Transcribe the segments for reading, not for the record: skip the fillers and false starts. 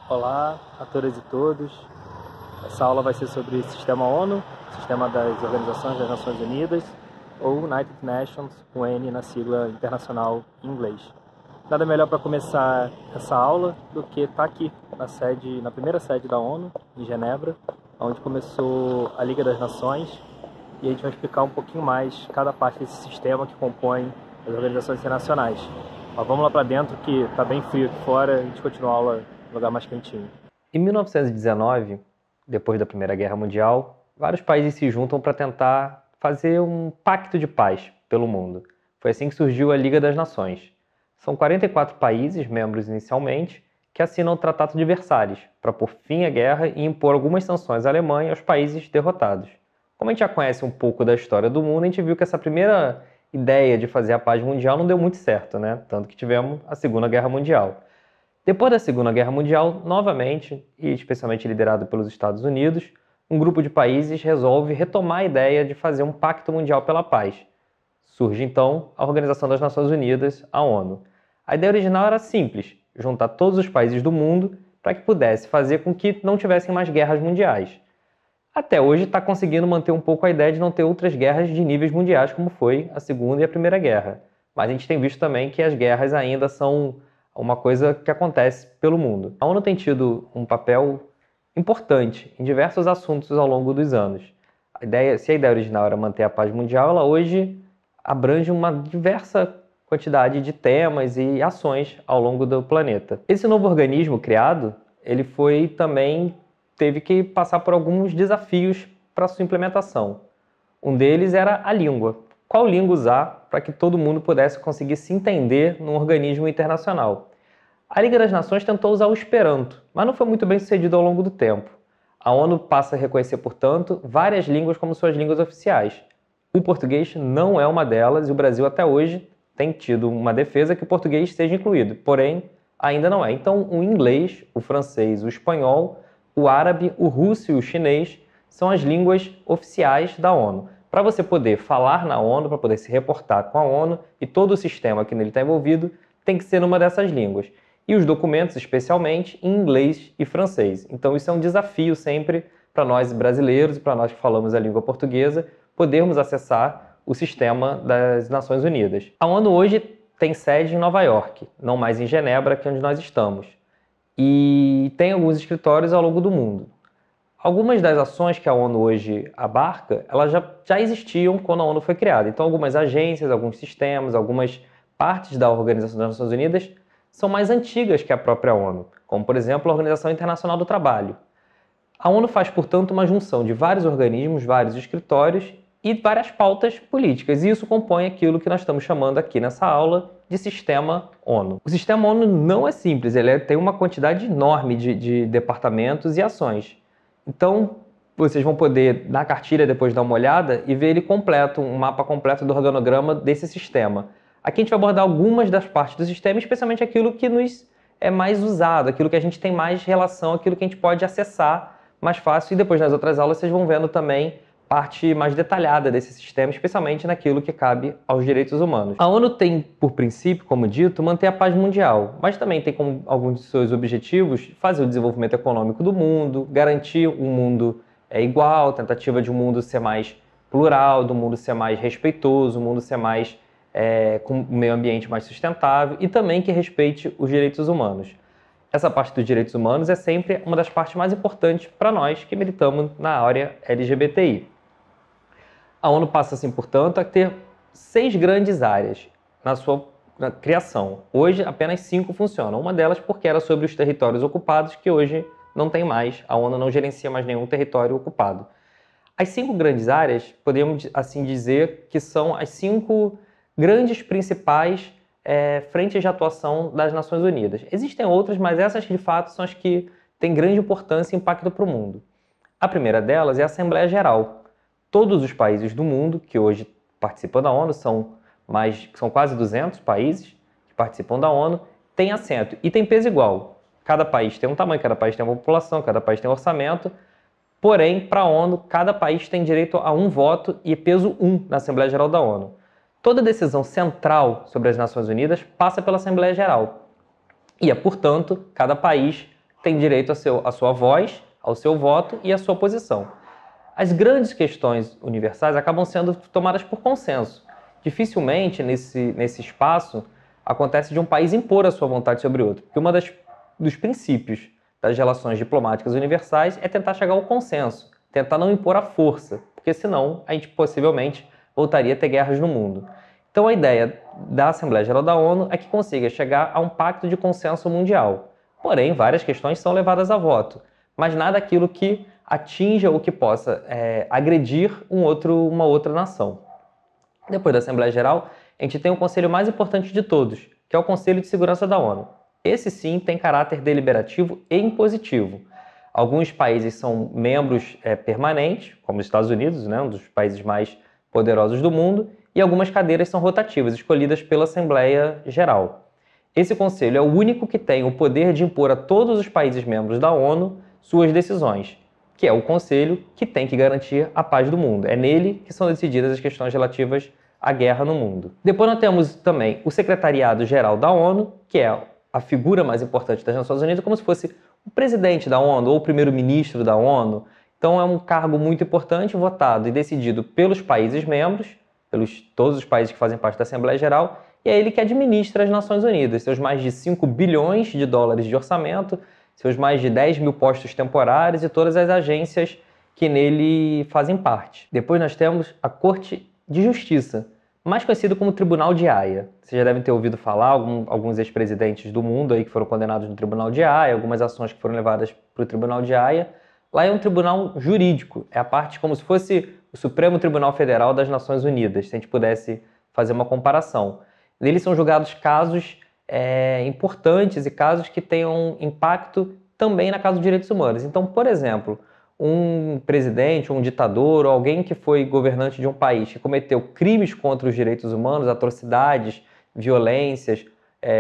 Olá a todas e todos. Essa aula vai ser sobre o Sistema ONU, Sistema das Organizações das Nações Unidas, ou United Nations, com N na sigla internacional em inglês. Nada melhor para começar essa aula do que estar aqui na primeira sede da ONU, em Genebra, onde começou a Liga das Nações, e a gente vai explicar um pouquinho mais cada parte desse sistema que compõe as organizações internacionais. Mas vamos lá para dentro que está bem frio aqui fora, a gente continua a aula no lugar mais quentinho. Em 1919, depois da Primeira Guerra Mundial, vários países se juntam para tentar fazer um pacto de paz pelo mundo. Foi assim que surgiu a Liga das Nações. São 44 países, membros inicialmente, que assinam o Tratado de Versalhes para pôr fim à guerra e impor algumas sanções à Alemanha e aos países derrotados. Como a gente já conhece um pouco da história do mundo, a gente viu que essa primeira ideia de fazer a paz mundial não deu muito certo, né? Tanto que tivemos a Segunda Guerra Mundial. Depois da Segunda Guerra Mundial, novamente, e especialmente liderado pelos Estados Unidos, um grupo de países resolve retomar a ideia de fazer um pacto mundial pela paz. Surge, então, a Organização das Nações Unidas, a ONU. A ideia original era simples, juntar todos os países do mundo para que pudesse fazer com que não tivessem mais guerras mundiais. Até hoje está conseguindo manter um pouco a ideia de não ter outras guerras de níveis mundiais, como foi a Segunda e a Primeira Guerra. Mas a gente tem visto também que as guerras ainda são uma coisa que acontece pelo mundo. A ONU tem tido um papel importante em diversos assuntos ao longo dos anos. Se a ideia original era manter a paz mundial, ela hoje abrange uma diversa quantidade de temas e ações ao longo do planeta. Esse novo organismo criado, ele teve que passar por alguns desafios para sua implementação. Um deles era a língua. Qual língua usar para que todo mundo pudesse conseguir se entender num organismo internacional? A Liga das Nações tentou usar o Esperanto, mas não foi muito bem sucedido ao longo do tempo. A ONU passa a reconhecer, portanto, várias línguas como suas línguas oficiais. O português não é uma delas e o Brasil até hoje tem tido uma defesa que o português seja incluído, porém ainda não é. Então o inglês, o francês, o espanhol, o árabe, o russo e o chinês são as línguas oficiais da ONU. Para você poder falar na ONU, para poder se reportar com a ONU e todo o sistema que nele está envolvido, tem que ser numa dessas línguas. E os documentos, especialmente, em inglês e francês. Então isso é um desafio sempre para nós brasileiros e para nós que falamos a língua portuguesa, podermos acessar o sistema das Nações Unidas. A ONU hoje tem sede em Nova York, não mais em Genebra, que é onde nós estamos. E tem alguns escritórios ao longo do mundo. Algumas das ações que a ONU hoje abarca, elas já existiam quando a ONU foi criada. Então algumas agências, alguns sistemas, algumas partes da Organização das Nações Unidas são mais antigas que a própria ONU, como, por exemplo, a Organização Internacional do Trabalho. A ONU faz, portanto, uma junção de vários organismos, vários escritórios e várias pautas políticas, e isso compõe aquilo que nós estamos chamando aqui nessa aula de Sistema ONU. O Sistema ONU não é simples, ele tem uma quantidade enorme de departamentos e ações. Então, vocês vão poder, na cartilha, depois dar uma olhada e ver ele completo, um mapa completo do organograma desse sistema. Aqui a gente vai abordar algumas das partes do sistema, especialmente aquilo que nos é mais usado, aquilo que a gente tem mais relação, aquilo que a gente pode acessar mais fácil. E depois nas outras aulas vocês vão vendo também parte mais detalhada desse sistema, especialmente naquilo que cabe aos direitos humanos. A ONU tem, por princípio, como dito, manter a paz mundial, mas também tem como alguns de seus objetivos fazer o desenvolvimento econômico do mundo, garantir um mundo igual, tentativa de um mundo ser mais plural, do mundo ser mais respeitoso, o mundo ser mais com um meio ambiente mais sustentável e também que respeite os direitos humanos. Essa parte dos direitos humanos é sempre uma das partes mais importantes para nós que militamos na área LGBTI. A ONU passa, assim, portanto, a ter 6 grandes áreas na criação. Hoje, apenas 5 funcionam. Uma delas porque era sobre os territórios ocupados, que hoje não tem mais. A ONU não gerencia mais nenhum território ocupado. As 5 grandes áreas, podemos assim dizer, que são as 5 grandes principais frentes de atuação das Nações Unidas. Existem outras, mas essas de fato são as que têm grande importância e impacto para o mundo. A primeira delas é a Assembleia Geral. Todos os países do mundo que hoje participam da ONU, são quase 200 países que participam da ONU, têm assento e têm peso igual. Cada país tem um tamanho, cada país tem uma população, cada país tem um orçamento. Porém, para a ONU, cada país tem direito a um voto e peso 1 na Assembleia Geral da ONU. Toda decisão central sobre as Nações Unidas passa pela Assembleia Geral. E é, portanto, cada país tem direito à sua voz, ao seu voto e à sua posição. As grandes questões universais acabam sendo tomadas por consenso. Dificilmente, nesse espaço, acontece de um país impor a sua vontade sobre outro, porque dos princípios das relações diplomáticas universais é tentar chegar ao consenso, tentar não impor a força, porque senão a gente possivelmente voltaria a ter guerras no mundo. Então a ideia da Assembleia Geral da ONU é que consiga chegar a um pacto de consenso mundial. Porém, várias questões são levadas a voto, mas nada aquilo que atinja ou que possa agredir uma outra nação. Depois da Assembleia Geral, a gente tem o conselho mais importante de todos, que é o Conselho de Segurança da ONU. Esse sim tem caráter deliberativo e impositivo. Alguns países são membros permanentes, como os Estados Unidos, né, um dos países mais poderosos do mundo, e algumas cadeiras são rotativas, escolhidas pela Assembleia Geral. Esse conselho é o único que tem o poder de impor a todos os países membros da ONU suas decisões, que é o conselho que tem que garantir a paz do mundo. É nele que são decididas as questões relativas à guerra no mundo. Depois nós temos também o Secretariado-Geral da ONU, que é a figura mais importante das Nações Unidas, como se fosse o presidente da ONU ou o primeiro-ministro da ONU. Então é um cargo muito importante, votado e decidido pelos países membros, todos os países que fazem parte da Assembleia Geral, e é ele que administra as Nações Unidas, seus mais de 5 bilhões de dólares de orçamento, seus mais de 10 mil postos temporários e todas as agências que nele fazem parte. Depois nós temos a Corte de Justiça, mais conhecido como Tribunal de Haia. Vocês já devem ter ouvido falar, alguns ex-presidentes do mundo aí que foram condenados no Tribunal de Haia, algumas ações que foram levadas para o Tribunal de Haia. Lá é um tribunal jurídico, é a parte como se fosse o Supremo Tribunal Federal das Nações Unidas, se a gente pudesse fazer uma comparação. Neles são julgados casos importantes e casos que tenham impacto também na Casa dos Direitos Humanos. Então, por exemplo, um presidente, um ditador ou alguém que foi governante de um país que cometeu crimes contra os direitos humanos, atrocidades, violências.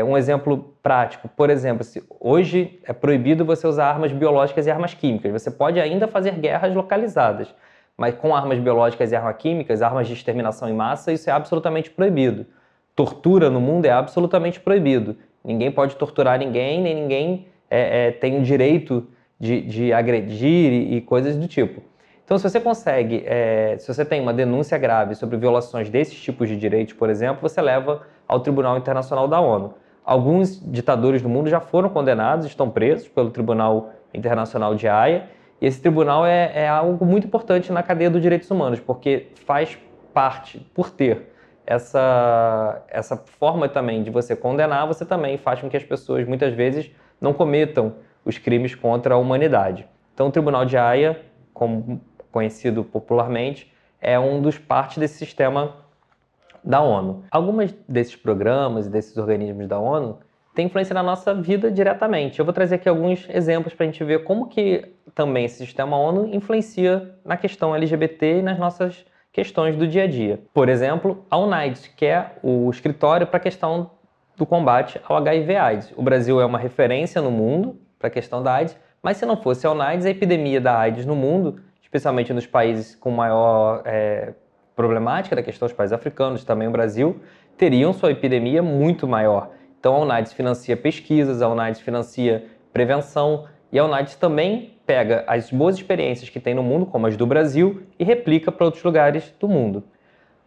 Um exemplo prático, por exemplo, hoje é proibido você usar armas biológicas e armas químicas. Você pode ainda fazer guerras localizadas, mas com armas biológicas e armas químicas, armas de exterminação em massa, isso é absolutamente proibido. Tortura no mundo é absolutamente proibido. Ninguém pode torturar ninguém, nem ninguém tem o direito de agredir e coisas do tipo. Então, se você tem uma denúncia grave sobre violações desses tipos de direitos, por exemplo, você leva ao Tribunal Internacional da ONU. Alguns ditadores do mundo já foram condenados, estão presos pelo Tribunal Internacional de Haia, e esse tribunal é algo muito importante na cadeia dos direitos humanos, porque faz parte, por ter essa forma também de você condenar, você também faz com que as pessoas, muitas vezes, não cometam os crimes contra a humanidade. Então, o Tribunal de Haia, como conhecido popularmente, é um dos partes desse sistema da ONU. Alguns desses programas e desses organismos da ONU têm influência na nossa vida diretamente. Eu vou trazer aqui alguns exemplos para a gente ver como que também esse sistema ONU influencia na questão LGBT e nas nossas questões do dia a dia. Por exemplo, a UNAIDS, que é o escritório para a questão do combate ao HIV/AIDS. O Brasil é uma referência no mundo para a questão da AIDS, mas se não fosse a UNAIDS, a epidemia da AIDS no mundo, especialmente nos países com maior problemática da questão, os países africanos, também o Brasil, teriam sua epidemia muito maior. Então a UNAIDS financia pesquisas, a UNAIDS financia prevenção, e a UNAIDS também pega as boas experiências que tem no mundo, como as do Brasil, e replica para outros lugares do mundo.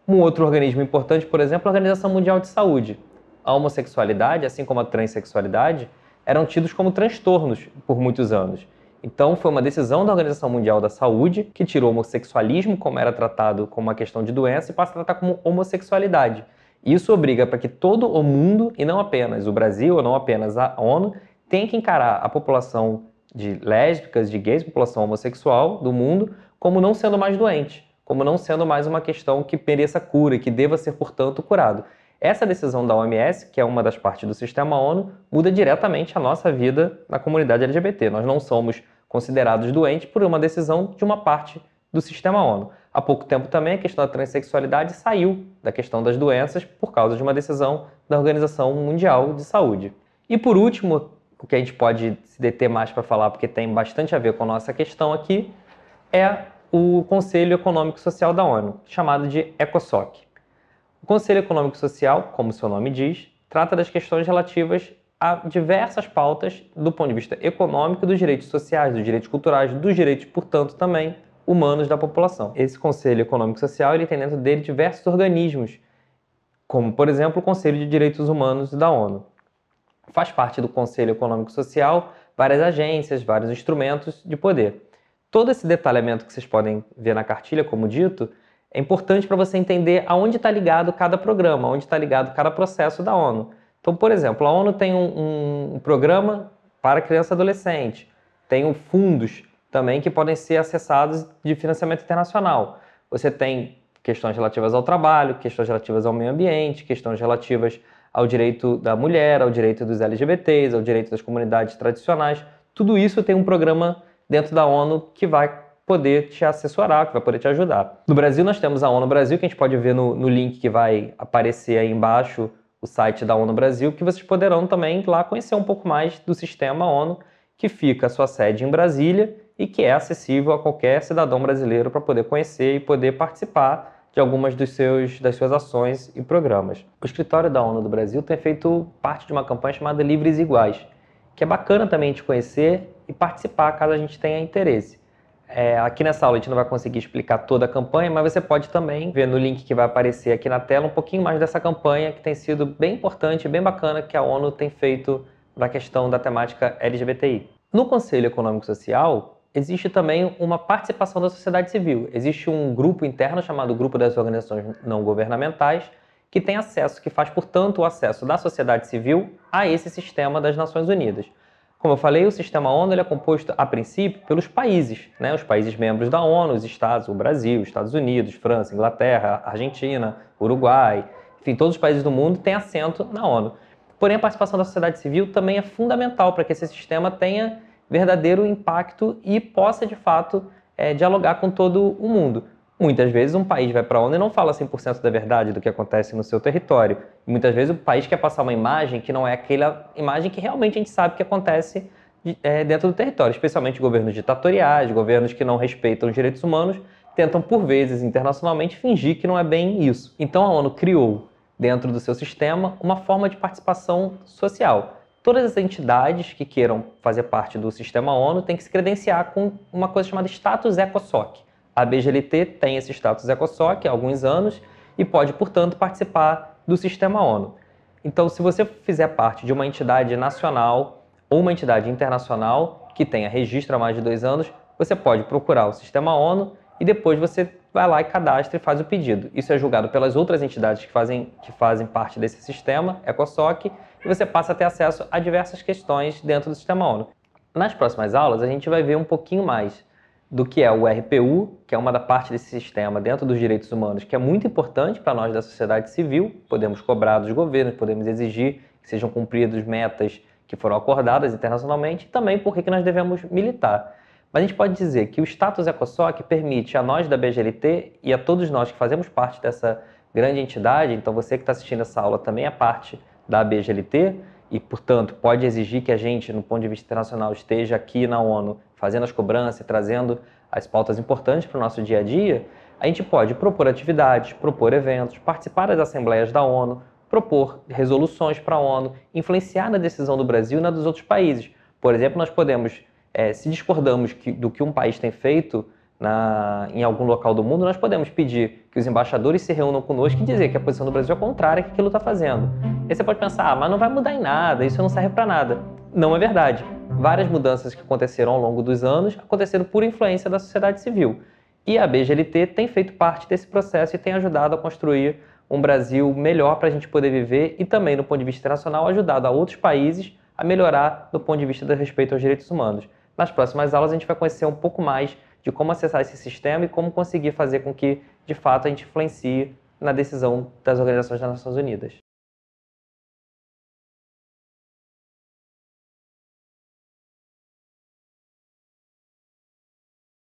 Um outro organismo importante, por exemplo, é a Organização Mundial de Saúde. A homossexualidade, assim como a transexualidade, eram tidos como transtornos por muitos anos. Então, foi uma decisão da Organização Mundial da Saúde que tirou o homossexualismo, como era tratado como uma questão de doença, e passa a tratar como homossexualidade. Isso obriga para que todo o mundo, e não apenas o Brasil, ou não apenas a ONU, tenha que encarar a população de lésbicas, de gays, população homossexual do mundo, como não sendo mais doente, como não sendo mais uma questão que mereça cura e que deva ser, portanto, curado. Essa decisão da OMS, que é uma das partes do sistema ONU, muda diretamente a nossa vida na comunidade LGBT. Nós não somos considerados doentes por uma decisão de uma parte do sistema ONU. Há pouco tempo também a questão da transexualidade saiu da questão das doenças por causa de uma decisão da Organização Mundial de Saúde. E por último, o que a gente pode se deter mais para falar, porque tem bastante a ver com a nossa questão aqui, é o Conselho Econômico e Social da ONU, chamado de ECOSOC. O Conselho Econômico e Social, como seu nome diz, trata das questões relativas a diversas pautas do ponto de vista econômico, dos direitos sociais, dos direitos culturais, dos direitos, portanto, também humanos da população. Esse Conselho Econômico e Social ele tem dentro dele diversos organismos, como, por exemplo, o Conselho de Direitos Humanos da ONU. Faz parte do Conselho Econômico e Social várias agências, vários instrumentos de poder. Todo esse detalhamento que vocês podem ver na cartilha, como dito, é importante para você entender aonde está ligado cada programa, aonde está ligado cada processo da ONU. Então, por exemplo, a ONU tem um programa para criança e adolescente, tem fundos também que podem ser acessados de financiamento internacional. Você tem questões relativas ao trabalho, questões relativas ao meio ambiente, questões relativas ao direito da mulher, ao direito dos LGBTs, ao direito das comunidades tradicionais. Tudo isso tem um programa dentro da ONU que vai poder te assessorar, que vai poder te ajudar. No Brasil, nós temos a ONU Brasil, que a gente pode ver no link que vai aparecer aí embaixo, o site da ONU Brasil, que vocês poderão também lá conhecer um pouco mais do sistema ONU, que fica a sua sede em Brasília e que é acessível a qualquer cidadão brasileiro para poder conhecer e poder participar de algumas das suas ações e programas. O escritório da ONU do Brasil tem feito parte de uma campanha chamada Livres e Iguais, que é bacana também a gente conhecer e participar caso a gente tenha interesse. Aqui nessa aula a gente não vai conseguir explicar toda a campanha, mas você pode também ver no link que vai aparecer aqui na tela um pouquinho mais dessa campanha que tem sido bem importante e bem bacana que a ONU tem feito na questão da temática LGBTI. No Conselho Econômico e Social existe também uma participação da sociedade civil. Existe um grupo interno chamado Grupo das Organizações Não Governamentais que tem acesso, que faz, portanto, o acesso da sociedade civil a esse sistema das Nações Unidas. Como eu falei, o sistema ONU ele é composto, a princípio, pelos países, né? Os países membros da ONU, os estados, o Brasil, Estados Unidos, França, Inglaterra, Argentina, Uruguai, enfim, todos os países do mundo têm assento na ONU. Porém, a participação da sociedade civil também é fundamental para que esse sistema tenha verdadeiro impacto e possa, de fato, dialogar com todo o mundo. Muitas vezes um país vai para a ONU e não fala 100% da verdade do que acontece no seu território. E muitas vezes o país quer passar uma imagem que não é aquela imagem que realmente a gente sabe que acontece dentro do território. Especialmente governos ditatoriais, governos que não respeitam os direitos humanos, tentam por vezes internacionalmente fingir que não é bem isso. Então a ONU criou, dentro do seu sistema, uma forma de participação social. Todas as entidades que queiram fazer parte do sistema ONU têm que se credenciar com uma coisa chamada status ECOSOC. A BGLT tem esse status ECOSOC há alguns anos e pode, portanto, participar do sistema ONU. Então, se você fizer parte de uma entidade nacional ou uma entidade internacional que tenha registro há mais de 2 anos, você pode procurar o sistema ONU e depois você vai lá e cadastra e faz o pedido. Isso é julgado pelas outras entidades que fazem parte desse sistema ECOSOC e você passa a ter acesso a diversas questões dentro do sistema ONU. Nas próximas aulas, a gente vai ver um pouquinho mais do que é o RPU, que é uma da parte desse sistema dentro dos direitos humanos, que é muito importante para nós da sociedade civil. Podemos cobrar dos governos, podemos exigir que sejam cumpridas metas que foram acordadas internacionalmente e também por que nós devemos militar. Mas a gente pode dizer que o status ECOSOC permite a nós da BGLT e a todos nós que fazemos parte dessa grande entidade, então você que está assistindo essa aula também é parte da BGLT e, portanto, pode exigir que a gente, no ponto de vista internacional, esteja aqui na ONU fazendo as cobranças, trazendo as pautas importantes para o nosso dia a dia. A gente pode propor atividades, propor eventos, participar das assembleias da ONU, propor resoluções para a ONU, influenciar na decisão do Brasil e na dos outros países. Por exemplo, nós podemos, se discordamos do que um país tem feito em algum local do mundo, nós podemos pedir que os embaixadores se reúnam conosco e dizer que a posição do Brasil é contrária que aquilo está fazendo. E você pode pensar, mas não vai mudar em nada, isso não serve para nada. Não é verdade. Várias mudanças que aconteceram ao longo dos anos aconteceram por influência da sociedade civil. E a BGLT tem feito parte desse processo e tem ajudado a construir um Brasil melhor para a gente poder viver e também, no ponto de vista internacional, ajudado a outros países a melhorar do ponto de vista do respeito aos direitos humanos. Nas próximas aulas a gente vai conhecer um pouco mais de como acessar esse sistema e como conseguir fazer com que, de fato, a gente influencie na decisão das Organizações das Nações Unidas.